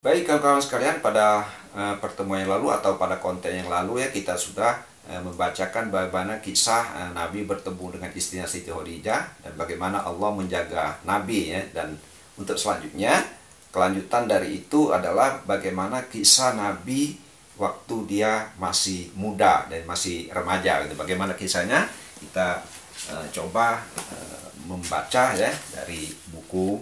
Baik kawan-kawan sekalian, pada pertemuan yang lalu atau pada konten yang lalu ya kita sudah membacakan bagaimana kisah Nabi bertemu dengan istrinya Siti Khadijah dan bagaimana Allah menjaga Nabi ya. Dan untuk selanjutnya, kelanjutan dari itu adalah bagaimana kisah Nabi waktu dia masih muda dan masih remaja gitu. Bagaimana kisahnya? Kita coba membaca ya dari buku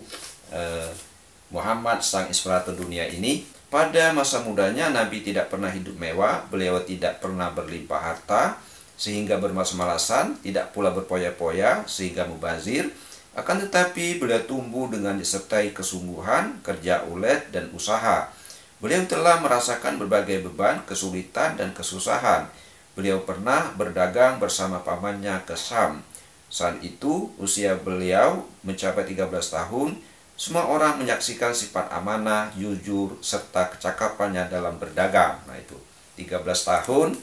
Muhammad Sang Inspirator Dunia ini. Pada masa mudanya Nabi tidak pernah hidup mewah, beliau tidak pernah berlimpah harta sehingga bermalas-malasan, tidak pula berpoya-poya sehingga mubazir. Akan tetapi beliau tumbuh dengan disertai kesungguhan, kerja ulet dan usaha. Beliau telah merasakan berbagai beban, kesulitan dan kesusahan. Beliau pernah berdagang bersama pamannya ke Syam. Saat itu usia beliau mencapai 13 tahun. Semua orang menyaksikan sifat amanah, jujur, serta kecakapannya dalam berdagang. Nah itu, 13 tahun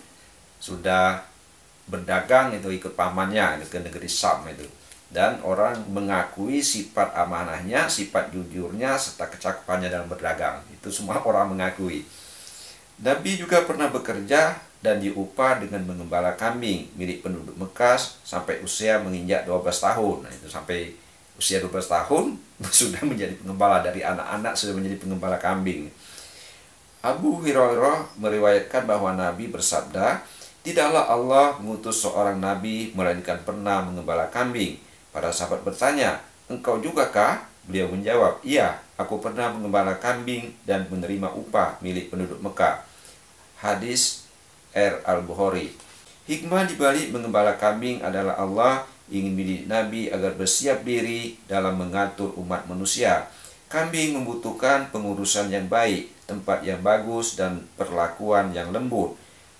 sudah berdagang itu ikut pamannya itu ke negeri Syam itu. Dan orang mengakui sifat amanahnya, sifat jujurnya, serta kecakapannya dalam berdagang. Itu semua orang mengakui. Nabi juga pernah bekerja dan diupah dengan mengembala kambing milik penduduk Mekah sampai usia menginjak 12 tahun. Nah itu sampai usia 12 tahun sudah menjadi pengembala, dari anak-anak sudah menjadi pengembala kambing. Abu Hurairah meriwayatkan bahwa Nabi bersabda, "Tidaklah Allah mengutus seorang Nabi melainkan pernah mengembala kambing." Para sahabat bertanya, "Engkau juga kah?" Beliau menjawab, "Iya, aku pernah mengembala kambing dan menerima upah milik penduduk Mekah." Hadis Al-Bukhari. Hikmah dibalik mengembala kambing adalah Allah ingin mendidik Nabi agar bersiap diri dalam mengatur umat manusia. Kambing membutuhkan pengurusan yang baik, tempat yang bagus, dan perlakuan yang lembut.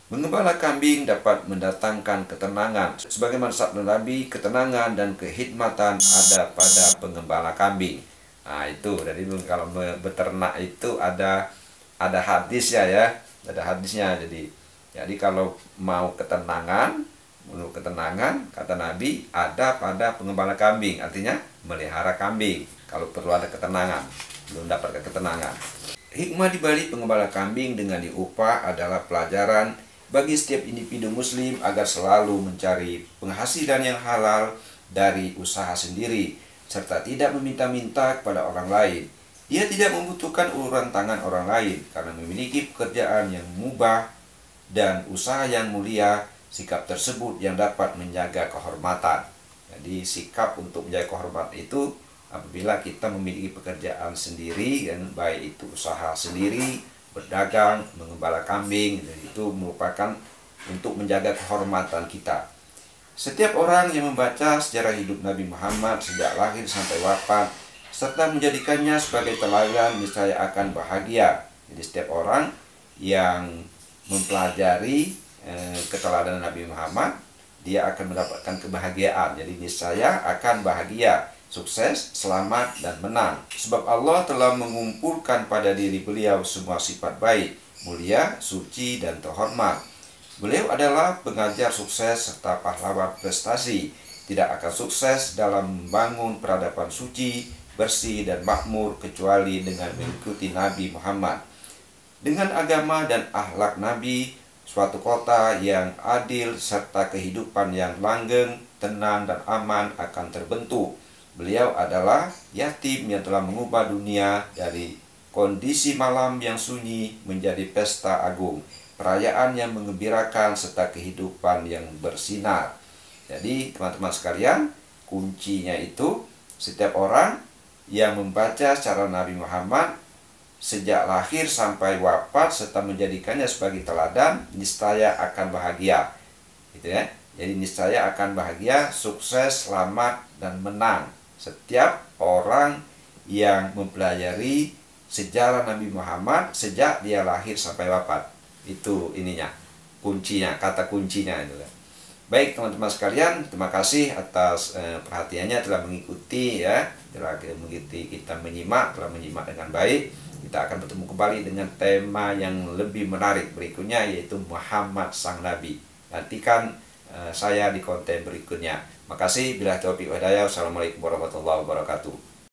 Mengembala kambing dapat mendatangkan ketenangan. Sebagaimana sabda Nabi, ketenangan dan kehikmatan ada pada pengembala kambing. Nah itu, jadi kalau beternak itu ada hadisnya ya, ada hadisnya. Jadi kalau mau ketenangan, menurut ketenangan, kata Nabi, ada pada pengembala kambing. Artinya melihara kambing. Kalau perlu ada ketenangan, belum dapat ketenangan. Hikmah dibalik pengembala kambing dengan diupah adalah pelajaran bagi setiap individu muslim agar selalu mencari penghasilan yang halal dari usaha sendiri, serta tidak meminta-minta kepada orang lain. Ia tidak membutuhkan uluran tangan orang lain karena memiliki pekerjaan yang mubah dan usaha yang mulia. Sikap tersebut yang dapat menjaga kehormatan. Jadi sikap untuk menjaga kehormatan itu apabila kita memiliki pekerjaan sendiri, dan baik itu usaha sendiri, berdagang, mengembala kambing, dan itu merupakan untuk menjaga kehormatan kita. Setiap orang yang membaca sejarah hidup Nabi Muhammad sejak lahir sampai wafat, serta menjadikannya sebagai teladan, niscaya akan bahagia. Jadi setiap orang yang mempelajari keteladanan Nabi Muhammad, dia akan mendapatkan kebahagiaan. Jadi niscaya akan bahagia, sukses, selamat, dan menang. Sebab Allah telah mengumpulkan pada diri beliau semua sifat baik, mulia, suci, dan terhormat. Beliau adalah pengajar sukses serta pahlawan prestasi. Tidak akan sukses dalam membangun peradaban suci, bersih, dan makmur kecuali dengan mengikuti Nabi Muhammad. Dengan agama dan akhlak Nabi, suatu kota yang adil serta kehidupan yang langgeng, tenang, dan aman akan terbentuk. Beliau adalah yatim yang telah mengubah dunia dari kondisi malam yang sunyi menjadi pesta agung, perayaan yang menggembirakan serta kehidupan yang bersinar. Jadi teman-teman sekalian, kuncinya itu setiap orang yang membaca secara Nabi Muhammad sejak lahir sampai wafat serta menjadikannya sebagai teladan, niscaya akan bahagia. Gitu ya. Jadi niscaya akan bahagia, sukses, selamat, dan menang. Setiap orang yang mempelajari sejarah Nabi Muhammad sejak dia lahir sampai wafat. Itu ininya, kuncinya, kata kuncinya itu kan. Baik teman-teman sekalian, terima kasih atas perhatiannya, telah mengikuti ya, telah mengikuti kita menyimak, telah menyimak dengan baik. Kita akan bertemu kembali dengan tema yang lebih menarik berikutnya, yaitu Muhammad Sang Nabi. Nantikan saya di konten berikutnya. Makasih, bila taufiq wa hidayah. Wassalamualaikum warahmatullahi wabarakatuh.